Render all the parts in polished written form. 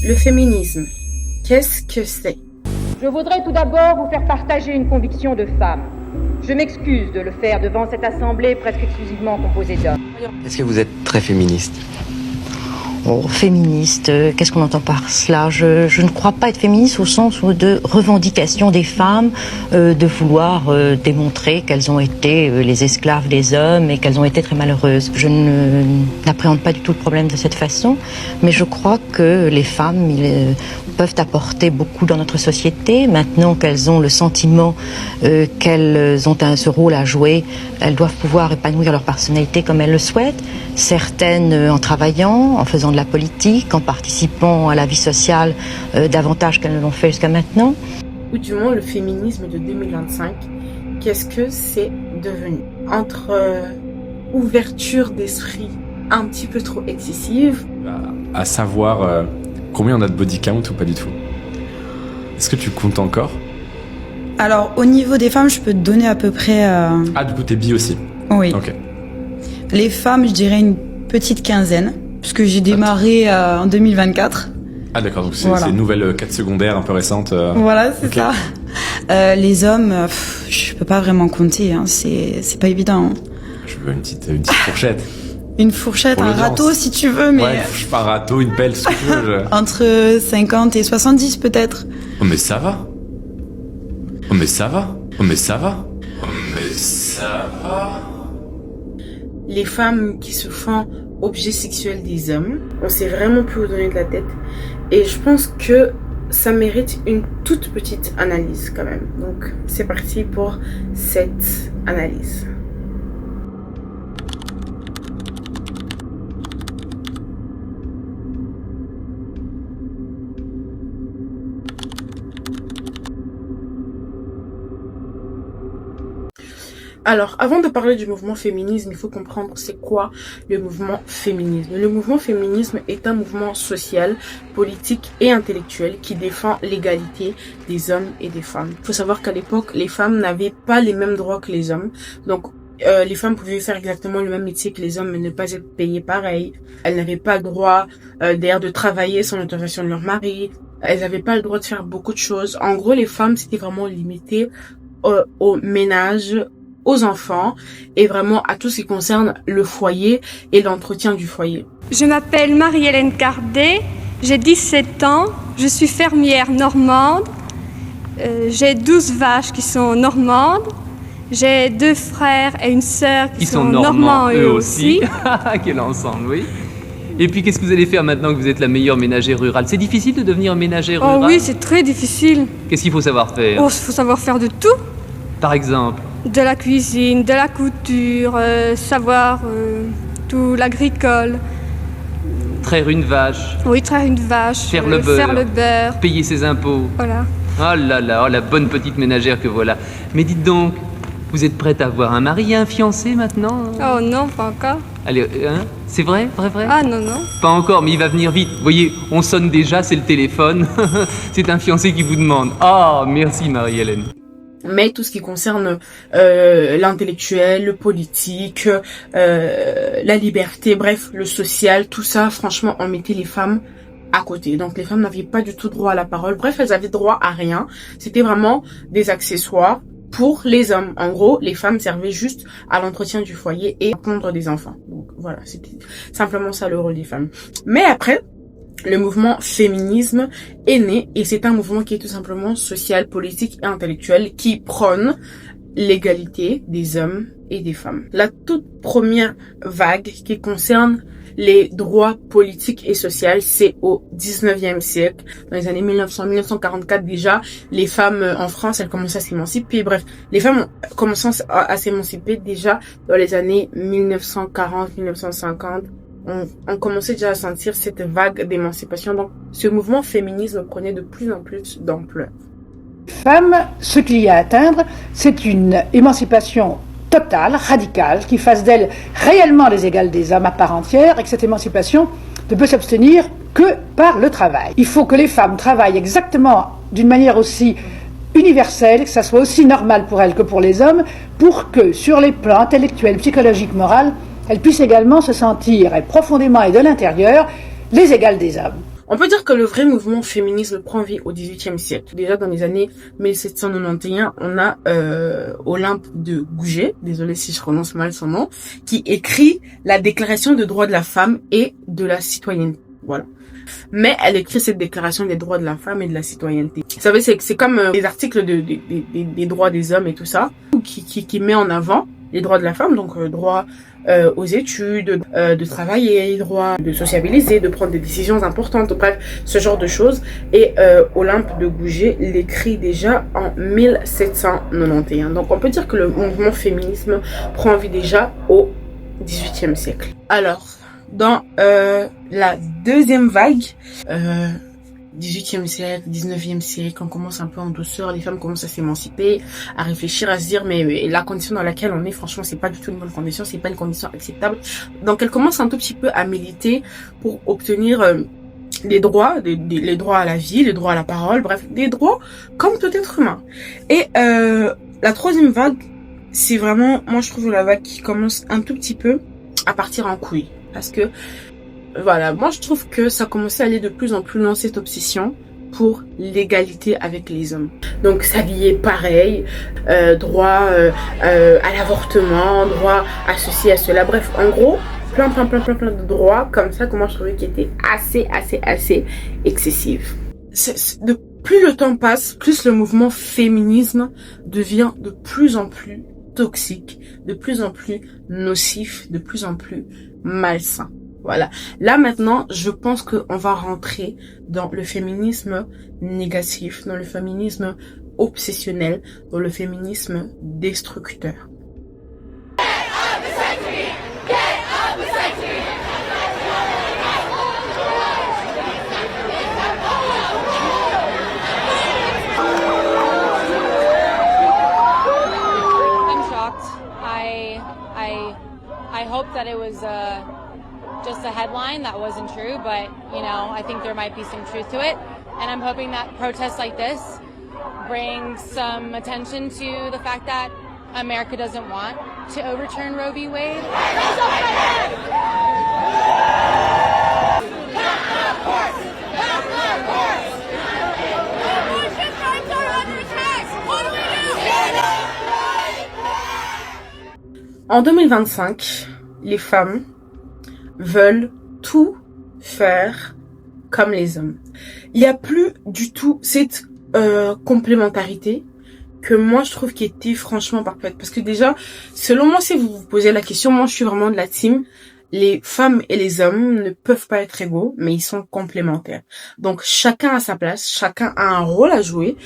Le féminisme, qu'est-ce que c'est? Je voudrais tout d'abord vous faire partager une conviction de femme. Je m'excuse de le faire devant cette assemblée presque exclusivement composée d'hommes. Est-ce que vous êtes très féministe? Oh, féministe, qu'est-ce qu'on entend par cela? Je ne crois pas être féministe au sens de revendication des femmes, de vouloir démontrer qu'elles ont été les esclaves des hommes et qu'elles ont été très malheureuses. Je n'appréhende pas du tout le problème de cette façon, mais je crois que les femmes peuvent apporter beaucoup dans notre société. Maintenant qu'elles ont le sentiment qu'elles ont ce rôle à jouer, elles doivent pouvoir épanouir leur personnalité comme elles le souhaitent. Certaines en travaillant, en faisant de la politique, en participant à la vie sociale davantage qu'elles ne l'ont fait jusqu'à maintenant. Ou du moins le féminisme de 2025, qu'est-ce que c'est devenu? Entre ouverture d'esprit un petit peu trop excessive. À savoir combien on a de body count ou pas du tout? Est-ce que tu comptes encore? Alors au niveau des femmes, je peux te donner à peu près... Ah, du coup t'es bi aussi? Oui. Ok. Les femmes, je dirais une petite quinzaine, puisque j'ai démarré en 2024. Ah d'accord, donc c'est Voilà. une nouvelle quête secondaire un peu récente. Voilà, c'est Ok. ça. Les hommes, je peux pas vraiment compter, hein, c'est pas évident. Hein. Je veux une petite fourchette. Une fourchette, Pour un l'audience. râteau si tu veux, mais Ouais, je pas un râteau, une pelle, ce que tu veux. entre 50 et 70 peut-être. Oh mais ça va. Oh mais ça va. Oh mais ça va. Oh mais ça va. Les femmes qui se font objet sexuel des hommes, on sait vraiment plus où donner de la tête. Et je pense que ça mérite une toute petite analyse quand même. Donc c'est parti pour cette analyse. Alors, avant de parler du mouvement féminisme, il faut comprendre c'est quoi le mouvement féminisme. Le mouvement féminisme est un mouvement social, politique et intellectuel qui défend l'égalité des hommes et des femmes. Il faut savoir qu'à l'époque, les femmes n'avaient pas les mêmes droits que les hommes. Donc, les femmes pouvaient faire exactement le même métier que les hommes mais ne pas être payées pareil. Elles n'avaient pas le droit d'ailleurs de travailler sans l'autorisation de leur mari. Elles n'avaient pas le droit de faire beaucoup de choses. En gros, les femmes, c'était vraiment limité au ménage, aux enfants et vraiment à tout ce qui concerne le foyer et l'entretien du foyer. Je m'appelle Marie-Hélène Cardet, j'ai 17 ans, je suis fermière normande, j'ai 12 vaches qui sont normandes, j'ai 2 frères et une sœur qui sont normands eux aussi. Quel ensemble, oui. Et puis qu'est-ce que vous allez faire maintenant que vous êtes la meilleure ménagère rurale? C'est difficile de devenir ménagère rurale? Oh oui, c'est très difficile. Qu'est-ce qu'il faut savoir faire? Oh, il faut savoir faire de tout. Par exemple? De la cuisine, de la couture, savoir tout l'agricole. Traire une vache, Oui, traire une vache, Faire le beurre. faire le beurre, payer ses impôts. voilà. Oh là là, oh, la bonne petite ménagère que voilà. Mais dites donc, vous êtes prête à avoir un mari et un fiancé maintenant? Oh non, pas encore. Allez, hein? C'est vrai? Vrai? Ah non, non. Pas encore, mais il va venir vite. Vous voyez, on sonne déjà, c'est le téléphone. C'est un fiancé qui vous demande. Ah, merci Marie-Hélène. Mais tout ce qui concerne l'intellectuel, le politique, la liberté, bref, le social, tout ça, franchement, on mettait les femmes à côté. Donc les femmes n'avaient pas du tout droit à la parole. Bref, elles avaient droit à rien. C'était vraiment des accessoires pour les hommes. En gros, les femmes servaient juste à l'entretien du foyer et à pondre des enfants. Donc voilà, c'était simplement ça le rôle des femmes. Mais après, le mouvement féminisme est né et c'est un mouvement qui est tout simplement social, politique et intellectuel qui prône l'égalité des hommes et des femmes. La toute première vague qui concerne les droits politiques et sociaux, c'est au 19e siècle. Dans les années 1944 déjà, les femmes en France, elles commençaient à s'émanciper. Bref, les femmes ont commencé à s'émanciper déjà dans les années 1940-1950. On commençait déjà à sentir cette vague d'émancipation. Donc, ce mouvement féminisme prenait de plus en plus d'ampleur. Femmes, ce qu'il y a à atteindre, c'est une émancipation totale, radicale, qui fasse d'elles réellement les égales des hommes à part entière, et que cette émancipation ne peut s'obtenir que par le travail. Il faut que les femmes travaillent exactement d'une manière aussi universelle, que ça soit aussi normal pour elles que pour les hommes, pour que, sur les plans intellectuels, psychologiques, moral, elles puissent également se sentir profondément et de l'intérieur les égales des hommes. On peut dire que le vrai mouvement féminisme prend vie au XVIIIe siècle. Déjà dans les années 1791, on a Olympe de Gouget, désolé si je prononce mal son nom, qui écrit la Déclaration des droits de la femme et de la citoyenneté. Voilà. Mais elle écrit cette déclaration des droits de la femme et de la citoyenneté. Vous savez, c'est comme les articles des droits des hommes et tout ça, qui met en avant les droits de la femme, donc droit aux études, de travailler, droit de sociabiliser, de prendre des décisions importantes, bref, ce genre de choses. Et Olympe de Gouget l'écrit déjà en 1791. Donc on peut dire que le mouvement féminisme prend vie déjà au XVIIIe siècle. Alors, dans la deuxième vague, 18e siècle, 19e siècle, on commence un peu en douceur, les femmes commencent à s'émanciper, à réfléchir, à se dire mais la condition dans laquelle on est, franchement, c'est pas du tout une bonne condition, c'est pas une condition acceptable. Donc elles commencent un tout petit peu à militer pour obtenir les droits, les droits à la vie, les droits à la parole, bref, des droits comme tout être humain. Et la troisième vague, c'est vraiment, moi je trouve la vague qui commence un tout petit peu à partir en couille. Parce que, voilà, moi je trouve que ça commençait à aller de plus en plus dans cette obsession pour l'égalité avec les hommes. Donc s'habiller pareil, droit à l'avortement, droit à ceci, à cela, bref, en gros, plein de droits comme ça que moi je trouvais qui étaient assez excessifs. De plus le temps passe, plus le mouvement féminisme devient de plus en plus toxique, de plus en plus nocif, de plus en plus malsain. Voilà. Là maintenant, je pense qu'on va rentrer dans le féminisme négatif, dans le féminisme obsessionnel, dans le féminisme destructeur. I hope that it was just a headline that wasn't true, but you know, I think there might be some truth to it, and I'm hoping that protests like this bring some attention to the fact that America doesn't want to overturn Roe v. Wade. En 2025, les femmes veulent tout faire comme les hommes. Il n'y a plus du tout cette complémentarité que moi je trouve qui était franchement parfaite. Parce que déjà, selon moi, si vous vous posez la question, moi je suis vraiment de la team, les femmes et les hommes ne peuvent pas être égaux, mais ils sont complémentaires. Donc chacun a sa place, chacun a un rôle à jouer.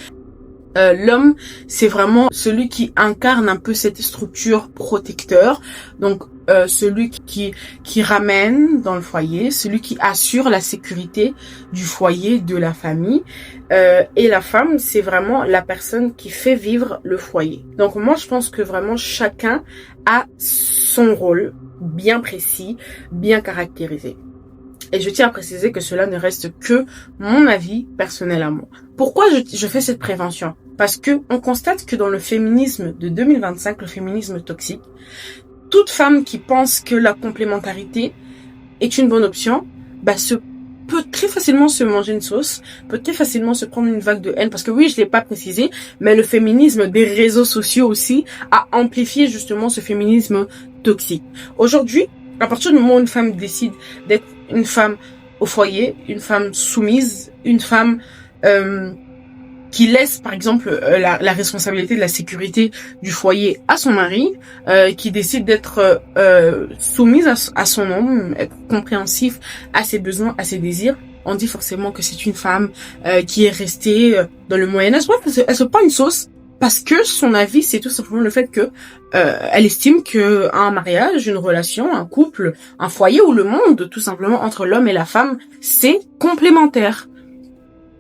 L'homme, c'est vraiment celui qui incarne un peu cette structure protecteur. Donc, celui qui ramène dans le foyer, celui qui assure la sécurité du foyer, de la famille. Et la femme, c'est vraiment la personne qui fait vivre le foyer. Donc, moi, je pense que vraiment chacun a son rôle bien précis, bien caractérisé. Et je tiens à préciser que cela ne reste que mon avis personnel à moi. Pourquoi je fais cette prévention? Parce que on constate que dans le féminisme de 2025, le féminisme toxique, toute femme qui pense que la complémentarité est une bonne option, peut très facilement se manger une sauce, peut très facilement se prendre une vague de haine, parce que oui, je l'ai pas précisé, mais le féminisme des réseaux sociaux aussi a amplifié justement ce féminisme toxique. Aujourd'hui, à partir du moment où une femme décide d'être une femme au foyer, une femme soumise, une femme qui laisse par exemple la responsabilité de la sécurité du foyer à son mari, qui décide d'être soumise à son homme, être compréhensif à ses besoins, à ses désirs, on dit forcément que c'est une femme qui est restée dans le Moyen-Âge. Bref, elle se prend une sauce. Parce que son avis, c'est tout simplement le fait que elle estime que un mariage, une relation, un couple, un foyer ou le monde, tout simplement entre l'homme et la femme, c'est complémentaire.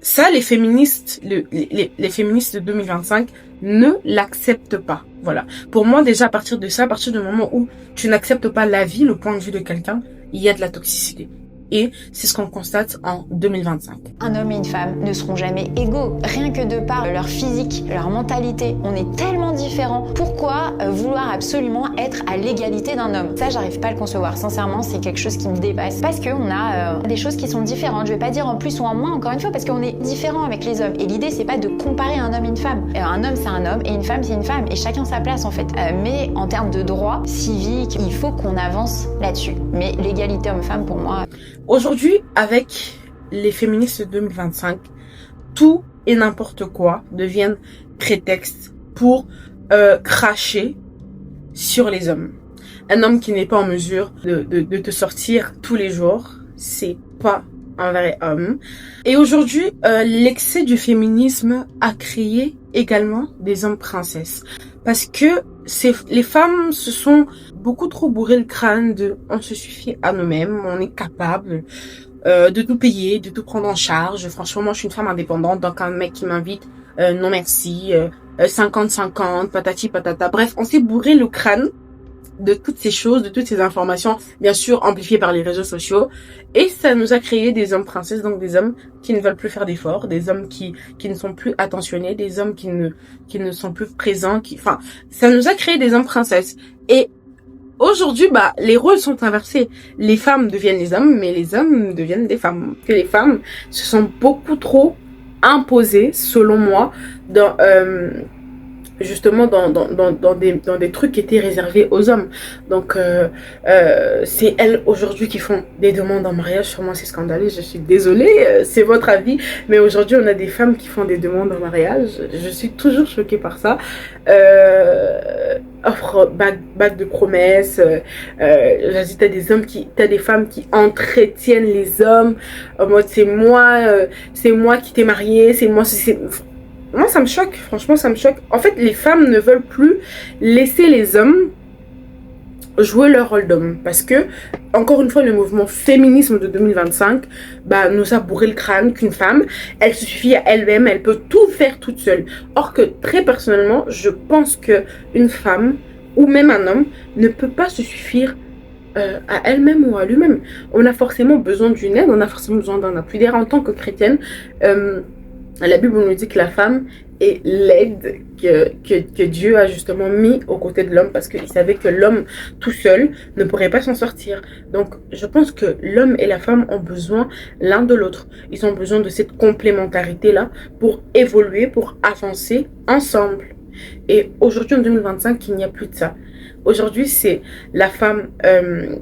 Ça, les féministes, les féministes de 2025 ne l'acceptent pas. Voilà. Pour moi, déjà à partir de ça, à partir du moment où tu n'acceptes pas la vie, le point de vue de quelqu'un, il y a de la toxicité. Et c'est ce qu'on constate en 2025. Un homme et une femme ne seront jamais égaux. Rien que de par leur physique, leur mentalité, on est tellement différents. Pourquoi vouloir absolument être à l'égalité d'un homme? Ça, j'arrive pas à le concevoir. Sincèrement, c'est quelque chose qui me dépasse. Parce qu'on a des choses qui sont différentes. Je vais pas dire en plus ou en moins, encore une fois, parce qu'on est différents avec les hommes. Et l'idée, c'est pas de comparer un homme et une femme. Un homme, c'est un homme, et une femme, c'est une femme. Et chacun sa place, en fait. Mais en termes de droits civiques, il faut qu'on avance là-dessus. Mais l'égalité homme-femme, pour moi... Aujourd'hui, avec les féministes de 2025, tout et n'importe quoi deviennent prétexte pour cracher sur les hommes. Un homme qui n'est pas en mesure de te sortir tous les jours, c'est pas un vrai homme. Et aujourd'hui, l'excès du féminisme a créé également des hommes princesses. Parce que les femmes se sont beaucoup trop bourré le crâne de on se suffit à nous-mêmes, on est capable de tout payer, de tout prendre en charge. Franchement, moi je suis une femme indépendante, donc un mec qui m'invite, non merci, 50-50, patati patata. Bref, on s'est bourré le crâne de toutes ces choses, de toutes ces informations, bien sûr amplifiées par les réseaux sociaux, et ça nous a créé des hommes princesses, donc des hommes qui ne veulent plus faire d'efforts, des hommes qui ne sont plus attentionnés, des hommes qui ne sont plus présents, enfin, ça nous a créé des hommes princesses. Et aujourd'hui, les rôles sont inversés. Les femmes deviennent les hommes, mais les hommes deviennent des femmes. Et les femmes se sont beaucoup trop imposées, selon moi, justement dans des trucs qui étaient réservés aux hommes. Donc c'est elles aujourd'hui qui font des demandes en mariage. Sur moi c'est scandaleux, je suis désolée, c'est votre avis, mais aujourd'hui on a des femmes qui font des demandes en mariage. Je suis toujours choquée par ça. Offre bague de promesses, vas-y, t'as des femmes qui entretiennent les hommes en mode c'est moi qui t'ai mariée, moi, ça me choque. Franchement, ça me choque. En fait, les femmes ne veulent plus laisser les hommes jouer leur rôle d'homme. Parce que, encore une fois, le mouvement féminisme de 2025 nous a bourré le crâne qu'une femme, elle se suffit à elle-même, elle peut tout faire toute seule. Or que, très personnellement, je pense que une femme, ou même un homme, ne peut pas se suffire à elle-même ou à lui-même. On a forcément besoin d'une aide, on a forcément besoin d'un appui. D'ailleurs, en tant que chrétienne, la Bible nous dit que la femme est l'aide que Dieu a justement mis aux côtés de l'homme, parce qu'il savait que l'homme tout seul ne pourrait pas s'en sortir. Donc je pense que l'homme et la femme ont besoin l'un de l'autre. Ils ont besoin de cette complémentarité-là pour évoluer, pour avancer ensemble. Et aujourd'hui en 2025, il n'y a plus de ça. Aujourd'hui, c'est la femme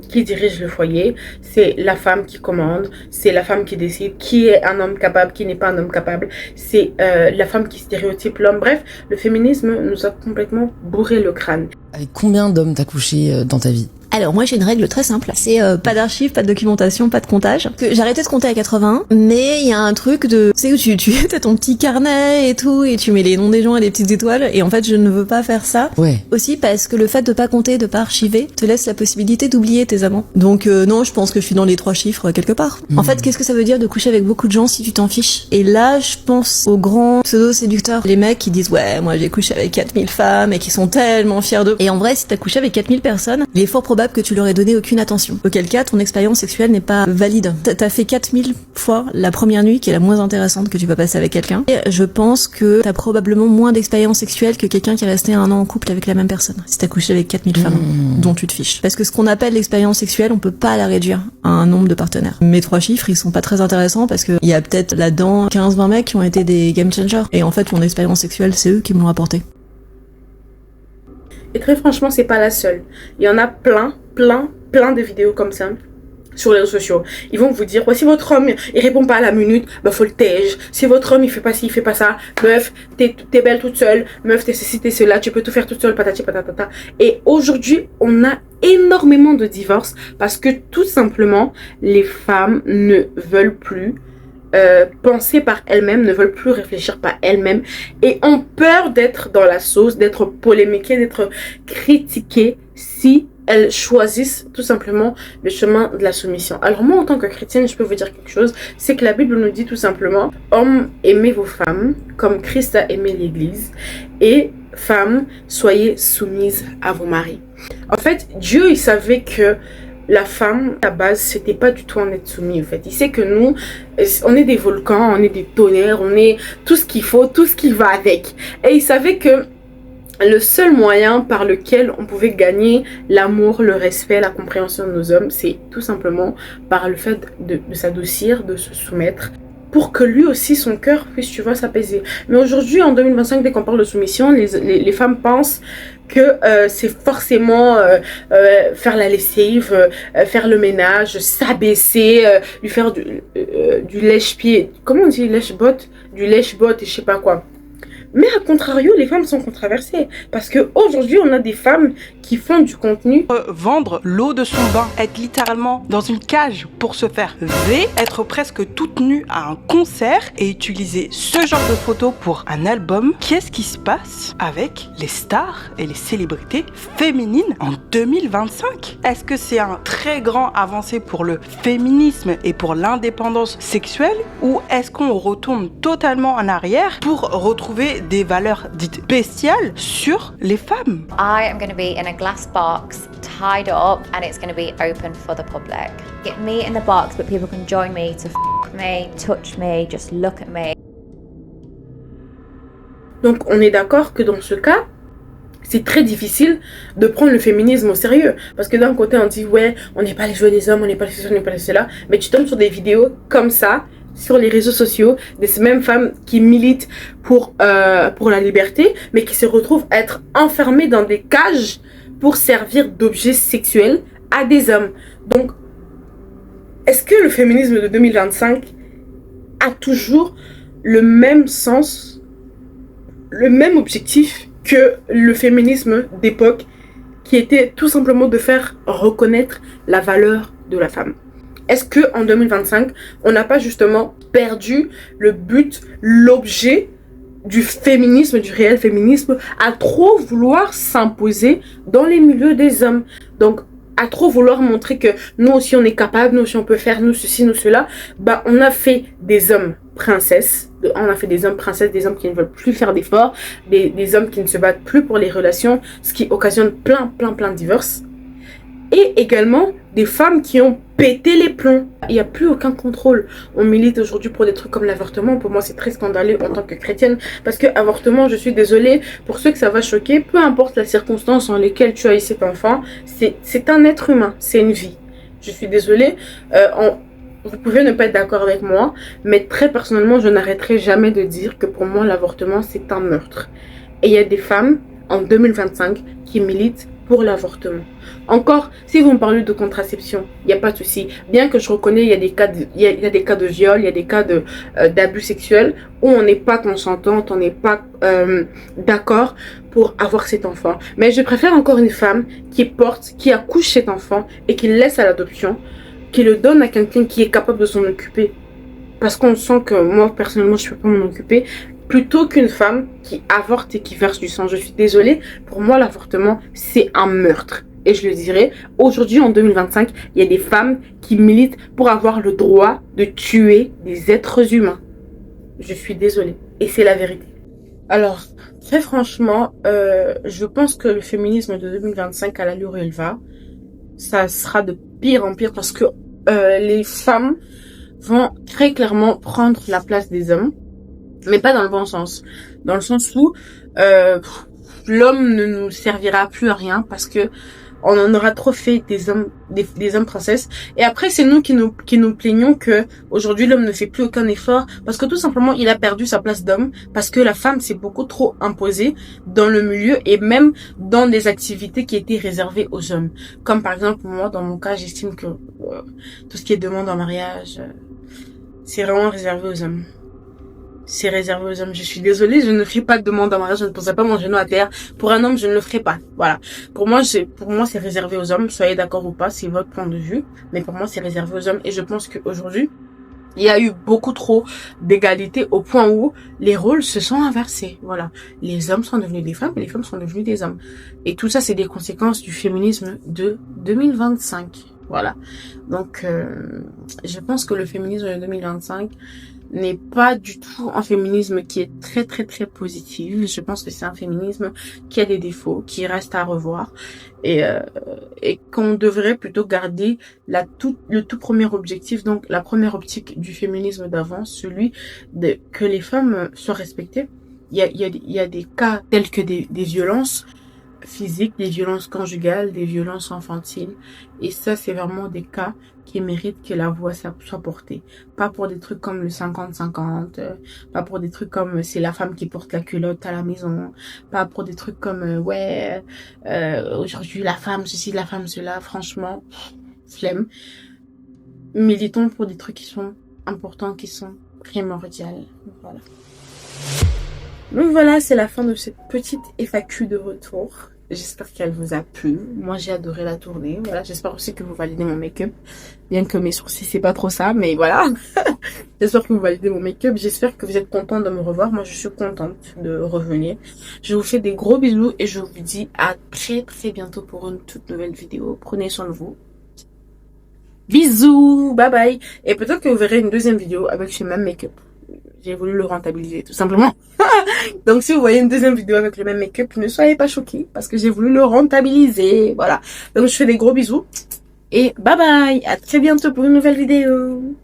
qui dirige le foyer, c'est la femme qui commande, c'est la femme qui décide qui est un homme capable, qui n'est pas un homme capable, c'est la femme qui stéréotype l'homme. Bref, le féminisme nous a complètement bourré le crâne. Avec combien d'hommes t'as couché dans ta vie ? Alors moi j'ai une règle très simple, c'est pas d'archives, pas de documentation, pas de comptage. J'ai arrêté de compter à 80, mais il y a un truc de, tu sais, où tu as ton petit carnet et tout, et tu mets les noms des gens et des petites étoiles, et en fait je ne veux pas faire ça. Ouais. Aussi parce que le fait de pas compter, de pas archiver, te laisse la possibilité d'oublier tes amants. Donc non, je pense que je suis dans les 3 chiffres quelque part. En fait, qu'est-ce que ça veut dire de coucher avec beaucoup de gens si tu t'en fiches? Et là, je pense aux grands pseudo-séducteurs, les mecs qui disent ouais, moi j'ai couché avec 4000 femmes et qui sont tellement fiers d'eux. Et en vrai, si t'as couché avec 4000 personnes, il est fort probable que tu leur aies donné aucune attention. Auquel cas, ton expérience sexuelle n'est pas valide. T'as fait 4000 fois la première nuit qui est la moins intéressante que tu peux passer avec quelqu'un. Et je pense que t'as probablement moins d'expérience sexuelle que quelqu'un qui est resté 1 an en couple avec la même personne. Si t'as couché avec 4000 femmes dont tu te fiches. Parce que ce qu'on appelle l'expérience sexuelle, on peut pas la réduire à un nombre de partenaires. Mes 3 chiffres, ils sont pas très intéressants parce que il y a peut-être là-dedans 15-20 mecs qui ont été des game changers. Et en fait, mon expérience sexuelle, c'est eux qui me l'ont apporté. Et très franchement, c'est pas la seule. Il y en a plein de vidéos comme ça sur les réseaux sociaux. Ils vont vous dire, ouais, si votre homme il répond pas à la minute, faut le tège. Si votre homme il fait pas ci, il fait pas ça, meuf, t'es belle toute seule, meuf, t'es ceci, t'es cela, tu peux tout faire toute seule, patati patata. Et aujourd'hui, on a énormément de divorces parce que tout simplement, les femmes ne veulent plus penser par elles-mêmes, ne veulent plus réfléchir par elles-mêmes et ont peur d'être dans la sauce, d'être polémiquées, d'être critiquées si elles choisissent tout simplement le chemin de la soumission. Alors moi, en tant que chrétienne, je peux vous dire quelque chose, c'est que la Bible nous dit tout simplement, hommes, aimez vos femmes comme Christ a aimé l'Église, et femmes, soyez soumises à vos maris. En fait, Dieu, il savait que la femme, à la base, c'était pas du tout en être soumis, en fait. Il sait que nous, on est des volcans, on est des tonnerres, on est tout ce qu'il faut, tout ce qui va avec. Et il savait que le seul moyen par lequel on pouvait gagner l'amour, le respect, la compréhension de nos hommes, c'est tout simplement par le fait de s'adoucir, de se soumettre, pour que lui aussi, son cœur puisse, tu vois, s'apaiser. Mais aujourd'hui, en 2025, dès qu'on parle de soumission, les femmes pensent que c'est forcément faire la lessive, faire le ménage, s'abaisser, lui faire du lèche-pied, comment on dit lèche-botte, du lèche-botte et je sais pas quoi. Mais à contrario, les femmes sont controversées. Parce qu'aujourd'hui, on a des femmes qui font du contenu. Vendre l'eau de son bain, être littéralement dans une cage pour se faire V, être presque toute nue à un concert et utiliser ce genre de photos pour un album. Qu'est-ce qui se passe avec les stars et les célébrités féminines en 2025? Est-ce que c'est un très grand avancé pour le féminisme et pour l'indépendance sexuelle, ou est-ce qu'on retourne totalement en arrière pour retrouver des valeurs dites bestiales sur les femmes? I am going to be in a glass box, tied up, and it's going to be open for the public. Get me in the box, but people can join me to me, touch me, just look at me. Donc on est d'accord que dans ce cas, c'est très difficile de prendre le féminisme au sérieux. Parce que d'un côté on dit ouais, on n'est pas les jeux des hommes, on n'est pas les ceci, on n'est pas les cela. Mais tu tombes sur des vidéos comme ça, sur les réseaux sociaux, de ces mêmes femmes qui militent pour la liberté, mais qui se retrouvent à être enfermées dans des cages pour servir d'objets sexuels à des hommes. Donc, est-ce que le féminisme de 2025 a toujours le même sens, le même objectif que le féminisme d'époque, qui était tout simplement de faire reconnaître la valeur de la femme? Est-ce que en 2025, on n'a pas justement perdu le but, l'objet du féminisme, du réel féminisme, à trop vouloir s'imposer dans les milieux des hommes? Donc, à trop vouloir montrer que nous aussi on est capable, nous aussi on peut faire, nous ceci, nous cela, bah on a fait des hommes princesses, on a fait des hommes princesses, des hommes qui ne veulent plus faire d'efforts, des hommes qui ne se battent plus pour les relations, ce qui occasionne plein de divorces. Et également des femmes qui ont pété les plombs. Il n'y a plus aucun contrôle. On milite aujourd'hui pour des trucs comme l'avortement. Pour moi, c'est très scandaleux en tant que chrétienne. Parce que avortement, je suis désolée, pour ceux que ça va choquer, peu importe la circonstance en laquelle tu as eu cet enfant, c'est un être humain, c'est une vie. Je suis désolée, vous pouvez ne pas être d'accord avec moi, mais très personnellement, je n'arrêterai jamais de dire que pour moi, l'avortement, c'est un meurtre. Et il y a des femmes, en 2025, qui militent pour l'avortement. Encore, si vous me parlez de contraception, il n'y a pas de souci. Bien que je reconnais, il y a des cas de viol, il y a des cas d'abus sexuels où on n'est pas consentante, on n'est pas d'accord pour avoir cet enfant. Mais je préfère encore une femme qui accouche cet enfant et qui le laisse à l'adoption, qui le donne à quelqu'un qui est capable de s'en occuper. Parce qu'on sent que moi, personnellement, je ne peux pas m'en occuper, plutôt qu'une femme qui avorte et qui verse du sang. Je suis désolée, pour moi l'avortement c'est un meurtre. Et je le dirais, aujourd'hui en 2025, il y a des femmes qui militent pour avoir le droit de tuer des êtres humains. Je suis désolée, et c'est la vérité. Alors, très franchement, je pense que le féminisme de 2025 à l'allure où il va, ça sera de pire en pire parce que les femmes vont très clairement prendre la place des hommes. Mais pas dans le bon sens. Dans le sens où l'homme ne nous servira plus à rien parce que on en aura trop fait des hommes princesses. Et après, c'est nous qui nous plaignons que aujourd'hui l'homme ne fait plus aucun effort parce que tout simplement il a perdu sa place d'homme parce que la femme s'est beaucoup trop imposée dans le milieu et même dans des activités qui étaient réservées aux hommes. Comme par exemple moi, dans mon cas, j'estime que tout ce qui est demande en mariage, c'est vraiment réservé aux hommes. C'est réservé aux hommes. Je suis désolée, je ne ferai pas de demande en mariage, je ne poserai pas mon genou à terre. Pour un homme, je ne le ferai pas. Voilà. Pour moi, c'est réservé aux hommes. Soyez d'accord ou pas, c'est votre point de vue. Mais pour moi, c'est réservé aux hommes. Et je pense qu'aujourd'hui, il y a eu beaucoup trop d'égalité au point où les rôles se sont inversés. Voilà. Les hommes sont devenus des femmes et les femmes sont devenues des hommes. Et tout ça, c'est des conséquences du féminisme de 2025. Voilà. Donc, je pense que le féminisme de 2025 n'est pas du tout un féminisme qui est très très très positif. Je pense que c'est un féminisme qui a des défauts, qui reste à revoir et qu'on devrait plutôt garder le tout premier objectif, donc la première optique du féminisme d'avant, celui de que les femmes soient respectées. Il y a des cas tels que des violences physiques, des violences conjugales, des violences infantiles. Et ça, c'est vraiment des cas qui méritent que la voix soit portée. Pas pour des trucs comme le 50-50, pas pour des trucs comme c'est la femme qui porte la culotte à la maison, pas pour des trucs comme aujourd'hui la femme ceci, la femme cela. Franchement, flemme. Militons pour des trucs qui sont importants, qui sont primordiaux. Voilà. Donc voilà, c'est la fin de cette petite FAQ de retour. J'espère qu'elle vous a plu. Moi, j'ai adoré la tournée. Voilà, j'espère aussi que vous validez mon make-up. Bien que mes sourcils, c'est pas trop ça, mais voilà. J'espère que vous validez mon make-up. J'espère que vous êtes contents de me revoir. Moi, je suis contente de revenir. Je vous fais des gros bisous et je vous dis à très très bientôt pour une toute nouvelle vidéo. Prenez soin de vous. Bisous, bye bye. Et peut-être que vous verrez une deuxième vidéo avec ce même make-up. J'ai voulu le rentabiliser, tout simplement. Donc, si vous voyez une deuxième vidéo avec le même make-up, ne soyez pas choqués, parce que j'ai voulu le rentabiliser. Voilà. Donc, je fais des gros bisous. Et bye bye. À très bientôt pour une nouvelle vidéo.